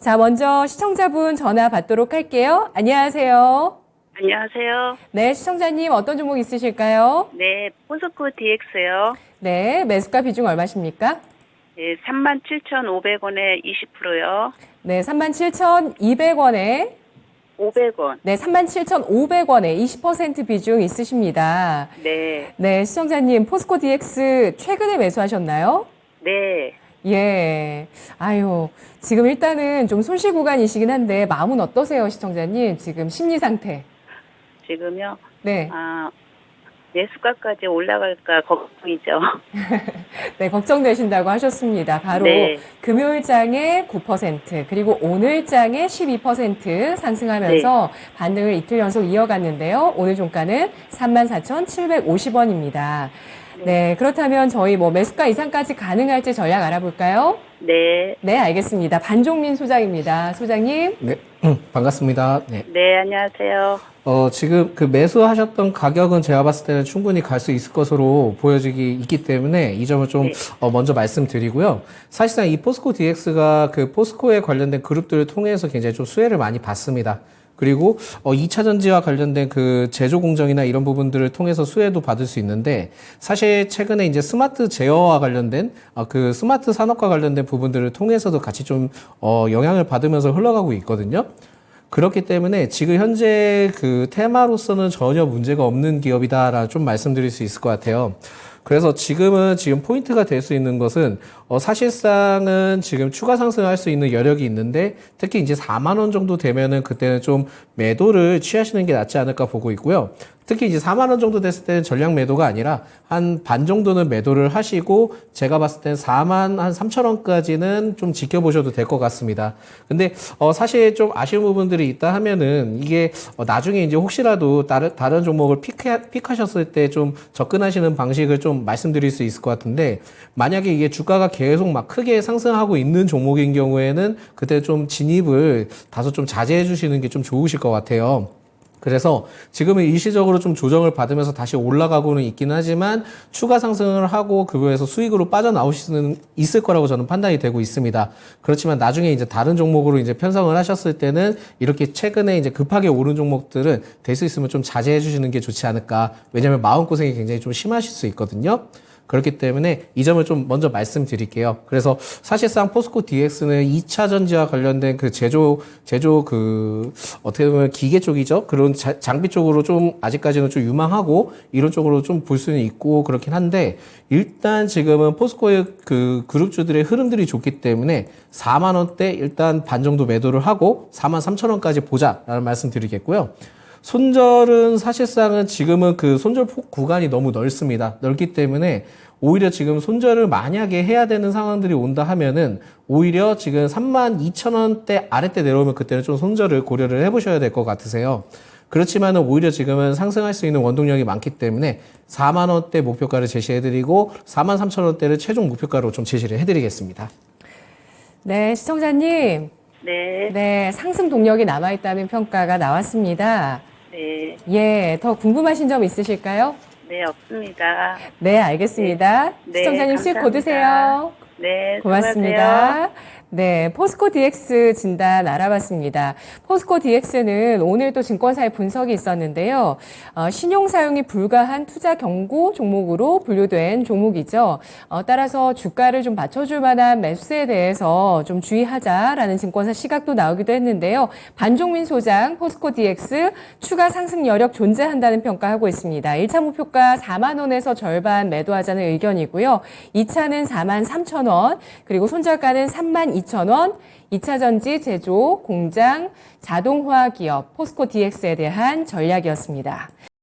자, 먼저 시청자분 전화 받도록 할게요. 안녕하세요. 안녕하세요. 네, 시청자님 어떤 종목 있으실까요? 네, 포스코 DX요. 네, 매수가 비중 얼마십니까? 네, 37,500원에 20%요. 네, 37,200원에 500원. 네, 37,500원에 20% 비중 있으십니다. 네, 네, 시청자님 포스코 DX 최근에 매수하셨나요? 네. 예. 아유, 지금 일단은 좀 손실 구간이시긴 한데 마음은 어떠세요, 시청자님? 지금 심리 상태. 지금요. 네. 매수가까지 올라갈까 걱정이죠. 네, 걱정되신다고 하셨습니다. 바로 네. 금요일장에 9%, 그리고 오늘장에 12% 상승하면서 반등을 이틀 연속 이어갔는데요. 오늘 종가는 34,750원입니다. 네, 그렇다면 저희 매수가 이상까지 가능할지 전략 알아볼까요? 네. 네, 알겠습니다. 반종민 소장입니다. 소장님. 네, 반갑습니다. 네. 네, 안녕하세요. 지금 그 매수하셨던 가격은 제가 봤을 때는 충분히 갈 수 있을 것으로 보여지기 있기 때문에 이 점을 좀 먼저 말씀드리고요. 사실상 이 포스코 DX가 그 포스코에 관련된 그룹들을 통해서 굉장히 좀 수혜를 많이 받습니다. 그리고 2차 전지와 관련된 그 제조 공정이나 이런 부분들을 통해서 수혜도 받을 수 있는데, 사실 최근에 이제 스마트 제어와 관련된 그 스마트 산업과 관련된 부분들을 통해서도 같이 좀 영향을 받으면서 흘러가고 있거든요. 그렇기 때문에 지금 현재 그 테마로서는 전혀 문제가 없는 기업이다라고 좀 말씀드릴 수 있을 것 같아요. 그래서 지금 포인트가 될 수 있는 것은 사실상은 지금 추가 상승할 수 있는 여력이 있는데, 특히 이제 4만 원 정도 되면은 그때는 좀 매도를 취하시는 게 낫지 않을까 보고 있고요. 특히 이제 4만 원 정도 됐을 때는 전량 매도가 아니라 한 반 정도는 매도를 하시고, 제가 봤을 땐 4만 한 3천 원까지는 좀 지켜보셔도 될 것 같습니다. 근데 사실 좀 아쉬운 부분들이 있다 하면은 이게 나중에 이제 혹시라도 다른 종목을 픽하셨을 때 좀 접근하시는 방식을 좀 말씀드릴 수 있을 것 같은데, 만약에 이게 주가가 계속 막 크게 상승하고 있는 종목인 경우에는 그때 좀 진입을 다소 좀 자제해 주시는 게 좀 좋으실 것 같아요. 그래서 지금은 일시적으로 좀 조정을 받으면서 다시 올라가고는 있긴 하지만 추가 상승을 하고 그거에서 수익으로 빠져나올 수는 있을 거라고 저는 판단이 되고 있습니다. 그렇지만 나중에 이제 다른 종목으로 이제 편성을 하셨을 때는 이렇게 최근에 이제 급하게 오른 종목들은 될 수 있으면 좀 자제해 주시는 게 좋지 않을까. 왜냐면 마음고생이 굉장히 좀 심하실 수 있거든요. 그렇기 때문에 이 점을 좀 먼저 말씀드릴게요. 그래서 사실상 포스코 DX는 2차 전지와 관련된 그 제조 어떻게 보면 기계 쪽이죠. 그런 장비 쪽으로 좀 아직까지는 좀 유망하고 이런 쪽으로 좀 볼 수는 있고 그렇긴 한데, 일단 지금은 포스코의 그 그룹주들의 흐름들이 좋기 때문에 4만 원대 일단 반 정도 매도를 하고 4만 3천 원까지 보자라는 말씀 드리겠고요. 손절은 사실상은 지금은 그 손절 폭 구간이 너무 넓습니다. 넓기 때문에 오히려 지금 손절을 만약에 해야 되는 상황들이 온다 하면은 오히려 지금 32,000원대 아래때 내려오면 그때는 좀 손절을 고려를 해보셔야 될 것 같으세요. 그렇지만은 오히려 지금은 상승할 수 있는 원동력이 많기 때문에 4만 원대 목표가를 제시해드리고 4만 3천 원대를 최종 목표가로 좀 제시를 해드리겠습니다. 네, 시청자님. 네. 네, 상승 동력이 남아있다는 평가가 나왔습니다. 네. 예, 더 궁금하신 점 있으실까요? 네, 없습니다. 네, 알겠습니다. 네, 시청자님 수익 감사합니다. 거두세요. 네, 고맙습니다. 수고하세요. 네, 포스코 DX 진단 알아봤습니다. 포스코 DX는 오늘 또 증권사의 분석이 있었는데요. 신용 사용이 불가한 투자 경고 종목으로 분류된 종목이죠. 따라서 주가를 좀 받쳐줄 만한 매수세에 대해서 좀 주의하자라는 증권사 시각도 나오기도 했는데요. 반종민 소장, 포스코 DX 추가 상승 여력 존재한다는 평가하고 있습니다. 1차 목표가 4만 원에서 절반 매도하자는 의견이고요. 2차는 4만 3천 원, 그리고 손절가는 3만 2천 원, 2차 전지 제조, 공장, 자동화 기업, 포스코 DX에 대한 전략이었습니다.